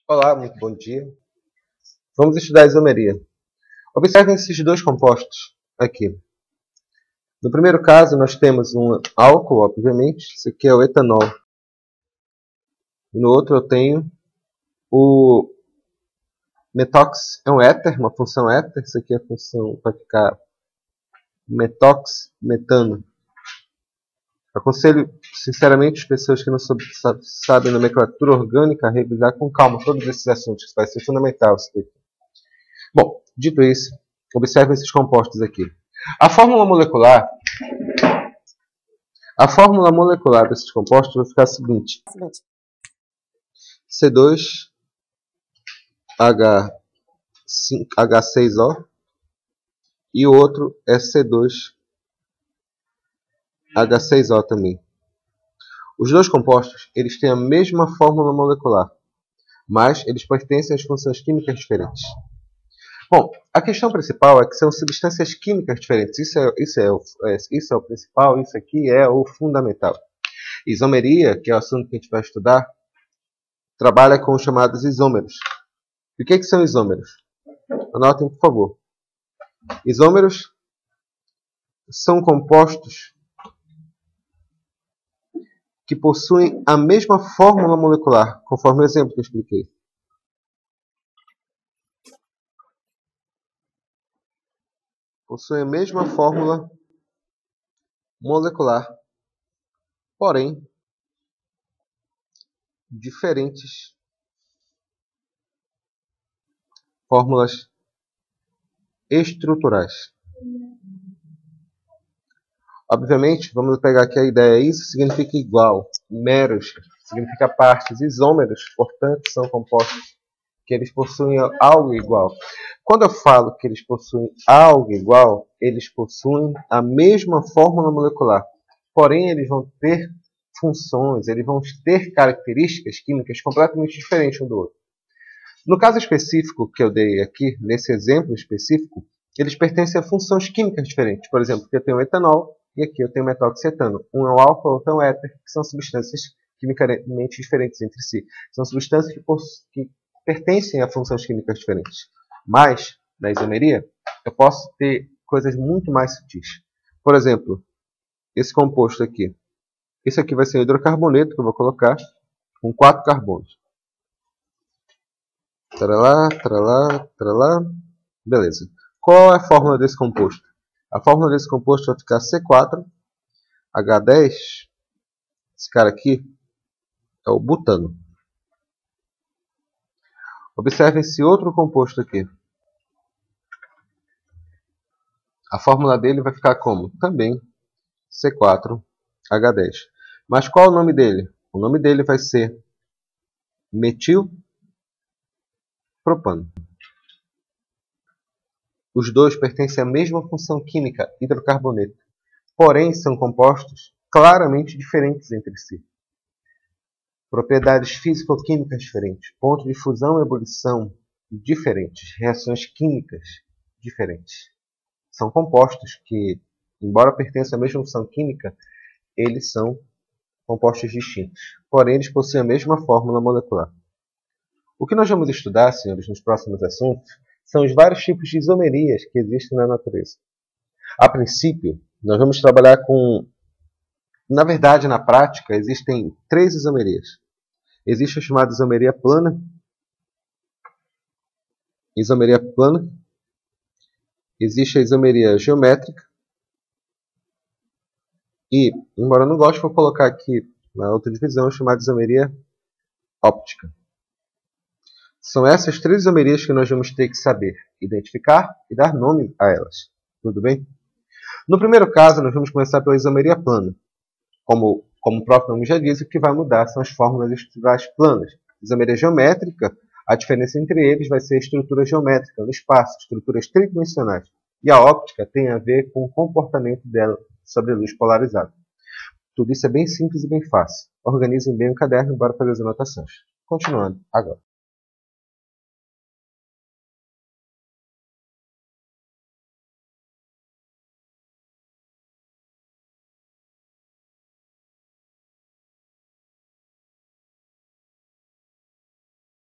Olá, muito bom dia. Vamos estudar a isomeria. Observem esses dois compostos aqui. No primeiro caso, nós temos um álcool, obviamente. Esse aqui é o etanol. E no outro eu tenho o metox, é um éter, uma função éter. Isso aqui é a função para ficar metox, metano. Aconselho, sinceramente, as pessoas que não sabem nomenclatura orgânica a revisar com calma todos esses assuntos. Isso vai ser fundamental. Bom, dito isso, observem esses compostos aqui. A fórmula molecular desses compostos vai ficar a seguinte: C2H6O e o outro é C2H6O também. Os dois compostos eles têm a mesma fórmula molecular, mas eles pertencem às funções químicas diferentes. Bom, a questão principal é que são substâncias químicas diferentes. Isso é o principal, isso aqui é o fundamental. Isomeria, que é o assunto que a gente vai estudar, trabalha com os chamados isômeros. E o que são isômeros? Anotem, por favor. Isômeros são compostos que possuem a mesma fórmula molecular, conforme o exemplo que eu expliquei. Possuem a mesma fórmula molecular, porém diferentes fórmulas estruturais. Obviamente, vamos pegar aqui a ideia. Isso significa igual. Meros significa partes. Isômeros, portanto, são compostos que eles possuem algo igual. Quando eu falo que eles possuem algo igual, eles possuem a mesma fórmula molecular. Porém, eles vão ter funções, eles vão ter características químicas completamente diferentes um do outro. No caso específico que eu dei aqui, nesse exemplo específico, eles pertencem a funções químicas diferentes. Por exemplo, aqui eu tenho etanol e aqui eu tenho metoxetano. Um é o álcool, outro é o éter, que são substâncias quimicamente diferentes entre si. São substâncias que pertencem a funções químicas diferentes. Mas, na isomeria, eu posso ter coisas muito mais sutis. Por exemplo, esse composto aqui. Esse aqui vai ser o hidrocarboneto que eu vou colocar com 4 carbonos. Tralá, tralá, tralá. Beleza. Qual é a fórmula desse composto? A fórmula desse composto vai ficar C4H10. Esse cara aqui é o butano. Observe esse outro composto aqui. A fórmula dele vai ficar como? Também C4H10. Mas qual é o nome dele? O nome dele vai ser metilpropano. Os dois pertencem à mesma função química, hidrocarboneto. Porém, são compostos claramente diferentes entre si. Propriedades físico-químicas diferentes. Pontos de fusão e ebulição diferentes. Reações químicas diferentes. São compostos que, embora pertençam à mesma função química, eles são compostos distintos. Porém, eles possuem a mesma fórmula molecular. O que nós vamos estudar, senhores, nos próximos assuntos, são os vários tipos de isomerias que existem na natureza. A princípio, nós vamos trabalhar com... Na verdade, na prática, existem 3 isomerias. Existe a chamada isomeria plana. Existe a isomeria geométrica. E, embora eu não goste, vou colocar aqui uma outra divisão chamada isomeria óptica. São essas 3 isomerias que nós vamos ter que saber identificar e dar nome a elas. Tudo bem? No primeiro caso, nós vamos começar pela isomeria plana. Como o próprio nome já diz, o que vai mudar são as fórmulas estruturais planas. Isomeria geométrica, a diferença entre eles vai ser a estrutura geométrica no espaço, estruturas tridimensionais. E a óptica tem a ver com o comportamento dela sobre a luz polarizada. Tudo isso é bem simples e bem fácil. Organizem bem o caderno e bora fazer as anotações. Continuando agora.